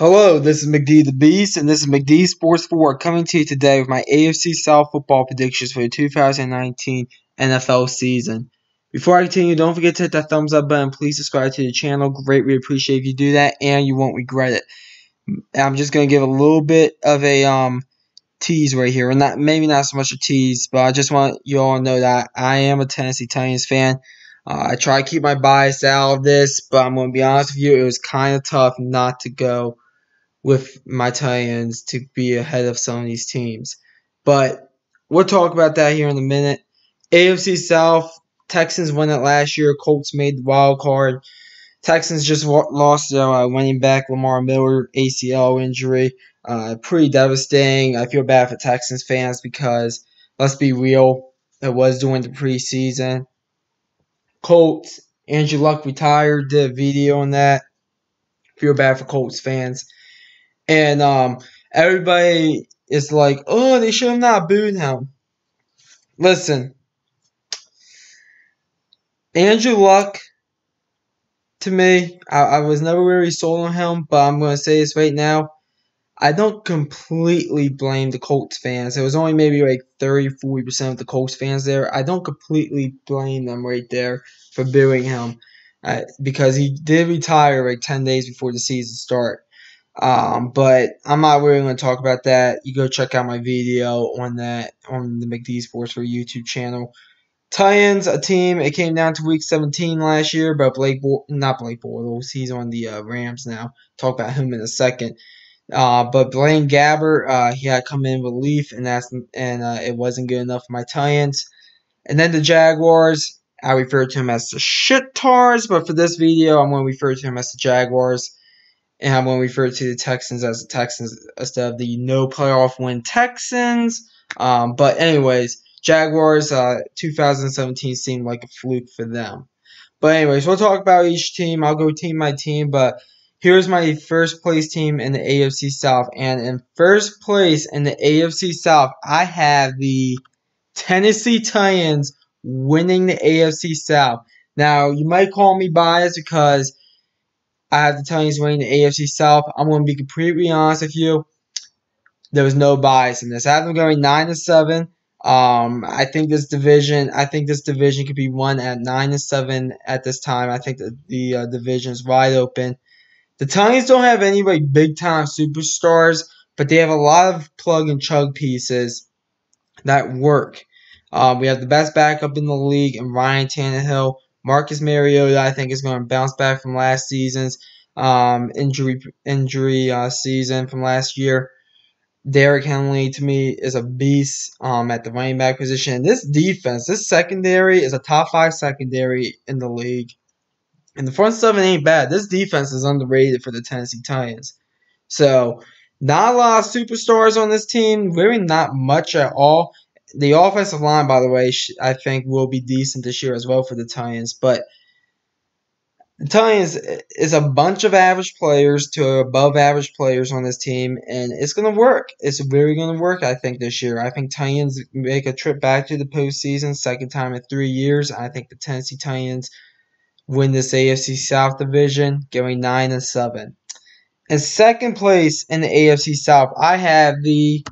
Hello, this is McD the Beast, and this is McD Sports 4 coming to you today with my AFC South football predictions for the 2019 NFL season. Before I continue, don't forget to hit that thumbs up button. Please subscribe to the channel. Greatly appreciate if you do that, and you won't regret it. I'm just going to give a little bit of a tease right here, and maybe not so much a tease, but I just want you all to know that I am a Tennessee Titans fan. I try to keep my bias out of this, but I'm going to be honest with you, it was kind of tough not to go with my Titans to be ahead of some of these teams. But we'll talk about that here in a minute. AFC South, Texans won it last year. Colts made the wild card. Texans just lost their running back Lamar Miller, ACL injury. Pretty devastating. I feel bad for Texans fans because, let's be real, it was during the preseason. Colts, Andrew Luck retired, did a video on that. Feel bad for Colts fans. And everybody is like, oh, they should have not booed him. Listen, Andrew Luck, to me, I was never really sold on him, but I'm going to say this right now. I don't completely blame the Colts fans. It was only maybe like 30-40% of the Colts fans there. I don't completely blame them right there for booing him because he did retire like 10 days before the season started. But I'm not really going to talk about that. You go check out my video on that on the McD Sports for YouTube channel. Titans, a team. It came down to week 17 last year, but not Blake Bortles. He's on the Rams now. Talk about him in a second. But Blaine Gabbert, he had come in relief, and it wasn't good enough for my Titans. And then the Jaguars. I refer to him as the shit-tars, but for this video, I'm going to refer to him as the Jaguars. And I'm going to refer to the Texans as the Texans instead of the no playoff win Texans. But anyways, Jaguars 2017 seemed like a fluke for them. But anyways, we'll talk about each team. I'll go team by team. But here's my first place team in the AFC South. And in first place in the AFC South, I have the Tennessee Titans winning the AFC South. Now, you might call me biased because I have the Titans winning the AFC South. I'm going to be completely honest with you. There was no bias in this. I have them going 9-7. I think this division could be won at 9-7 at this time. I think that the division is wide open. The Titans don't have any like big time superstars, but they have a lot of plug and chug pieces that work. We have the best backup in the league in Ryan Tannehill. Marcus Mariota, I think, is going to bounce back from last season's injury season from last year. Derrick Henry, to me, is a beast at the running back position. And this defense, this secondary, is a top 5 secondary in the league. And the front seven ain't bad. This defense is underrated for the Tennessee Titans. So, not a lot of superstars on this team. Really not much at all. The offensive line, by the way, I think will be decent this year as well for the Titans. But the Titans is a bunch of average players to above average players on this team, and it's going to work. It's really going to work, I think, this year. I think Titans make a trip back to the postseason, second time in 3 years. I think the Tennessee Titans win this AFC South division, going 9-7. In second place in the AFC South, I have the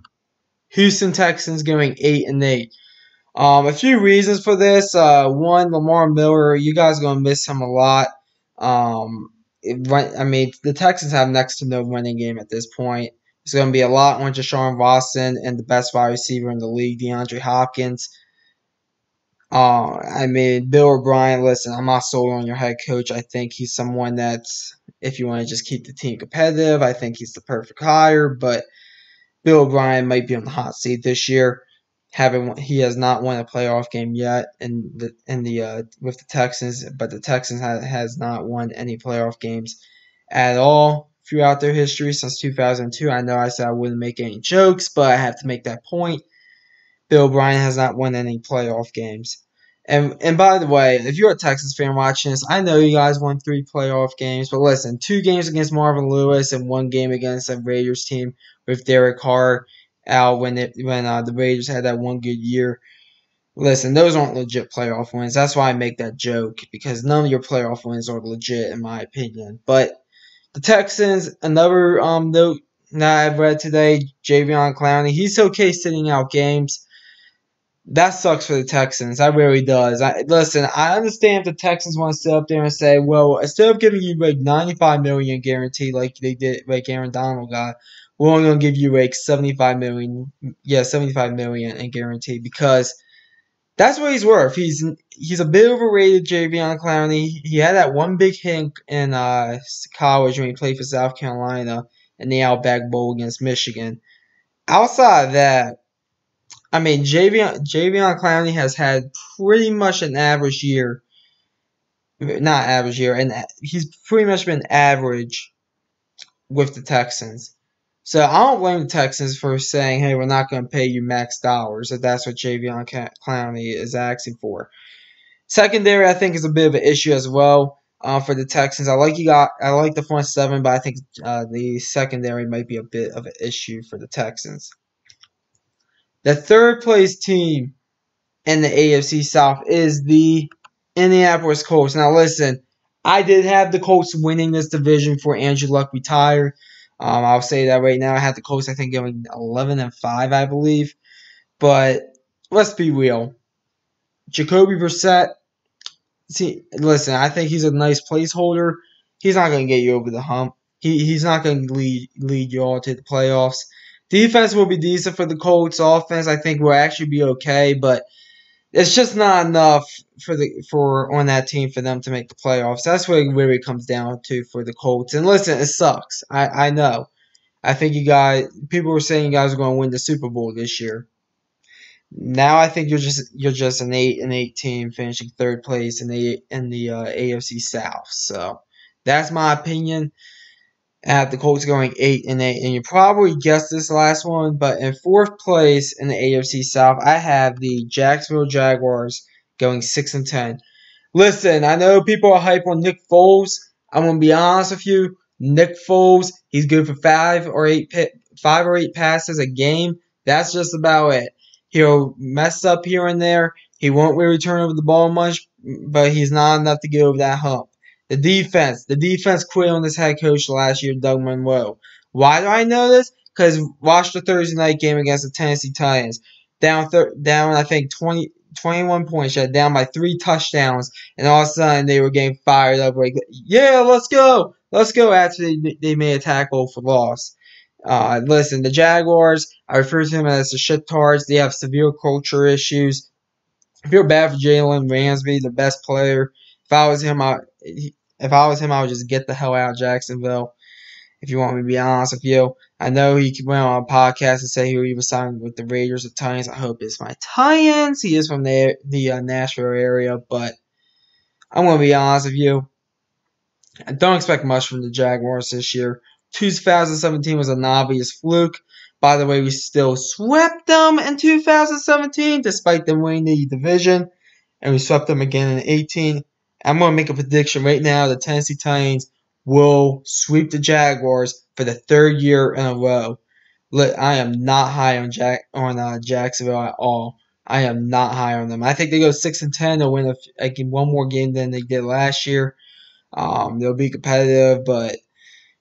Houston Texans going 8-8. A few reasons for this. One, Lamar Miller. You guys are going to miss him a lot. The Texans have next to no running game at this point. It's going to be a lot on Deshaun Watson and the best wide receiver in the league, DeAndre Hopkins. Bill O'Brien, listen, I'm not sold on your head coach. I think he's someone that's, if you want to just keep the team competitive, I think he's the perfect hire, but Bill O'Brien might be on the hot seat this year. He has not won a playoff game yet with the Texans, but the Texans has not won any playoff games at all throughout their history since 2002. I know I said I wouldn't make any jokes, but I have to make that point. Bill O'Brien has not won any playoff games. And by the way, if you're a Texans fan watching this, I know you guys won 3 playoff games, but listen, 2 games against Marvin Lewis and 1 game against a Raiders team with Derek Carr out when the Raiders had that one good year. Listen, those aren't legit playoff wins. That's why I make that joke, because none of your playoff wins are legit in my opinion. But The Texans, another note that I've read today, Javion Clowney, he's okay sitting out games. That sucks for the Texans. That really does. Listen, I understand if the Texans want to sit up there and say, well, instead of giving you like $95 million guaranteed like they did, like Aaron Donald got, we're only gonna give you like $75 million. Yeah, $75 million in guaranteed because that's what he's worth. He's a bit overrated, Javion Clowney. He had that one big hit in college when he played for South Carolina in the Outback Bowl against Michigan. Outside of that, I mean, Javion Clowney has had pretty much an average year. Not average year, and he's pretty much been average with the Texans. So I don't blame the Texans for saying, hey, we're not going to pay you max dollars if that's what Javion Clowney is asking for. Secondary, I think, is a bit of an issue as well for the Texans. I like the front seven, but I think the secondary might be a bit of an issue for the Texans. The third place team in the AFC South is the Indianapolis Colts. Now, listen, I did have the Colts winning this division before Andrew Luck retired. I'll say that right now. I had the Colts, I think, going 11-5, I believe. But let's be real. Jacoby Brissett, listen, I think he's a nice placeholder. He's not going to get you over the hump. He's not going to lead you all to the playoffs. Defense will be decent for the Colts. Offense, I think, will actually be okay, but it's just not enough for on that team for them to make the playoffs. That's where it comes down to for the Colts. And listen, it sucks. I know. I think people were saying you guys are going to win the Super Bowl this year. Now I think you're just an 8-8 team finishing third place in the AFC South. So that's my opinion. I have the Colts going 8-8, and you probably guessed this last one, but in fourth place in the AFC South, I have the Jacksonville Jaguars going 6-10. Listen, I know people are hype on Nick Foles. I'm gonna be honest with you. Nick Foles, he's good for 5 or 8 passes a game. That's just about it. He'll mess up here and there. He won't really turn over the ball much, but he's not enough to get over that hump. The defense quit on this head coach last year, Doug Monroe. Why do I know this? Because watch the Thursday night game against the Tennessee Titans. Down I think 21 points, down by 3 touchdowns, and all of a sudden they were getting fired up like, yeah, let's go after they made a tackle for loss. Listen, the Jaguars, I refer to them as the shit-tards. They have severe culture issues. I feel bad for Jalen Ramsey, the best player. If I was him, I would just get the hell out of Jacksonville. If you want me to be honest with you, I know he went on a podcast and said he was signed with the Raiders or Titans. I hope it's my Titans. He is from the Nashville area, but I'm going to be honest with you. I don't expect much from the Jaguars this year. 2017 was an obvious fluke. By the way, we still swept them in 2017 despite them winning the division, and we swept them again in 2018. I'm going to make a prediction right now. The Tennessee Titans will sweep the Jaguars for the third year in a row. Look, I am not high on Jacksonville at all. I am not high on them. I think they go 6-10. They'll win one more game than they did last year. They'll be competitive, but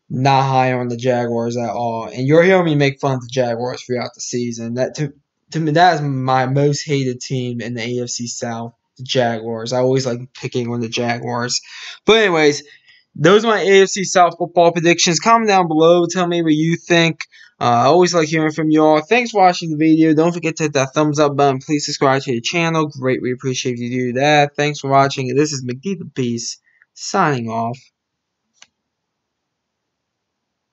not high on the Jaguars at all. And you're hearing me make fun of the Jaguars throughout the season. That to me, that is my most hated team in the AFC South. The Jaguars. I always like picking on the Jaguars. But anyways, those are my AFC South football predictions. Comment down below. Tell me what you think. I always like hearing from you all. Thanks for watching the video. Don't forget to hit that thumbs up button. Please subscribe to the channel. Greatly appreciate if you do that. Thanks for watching. This is McD the Beast signing off.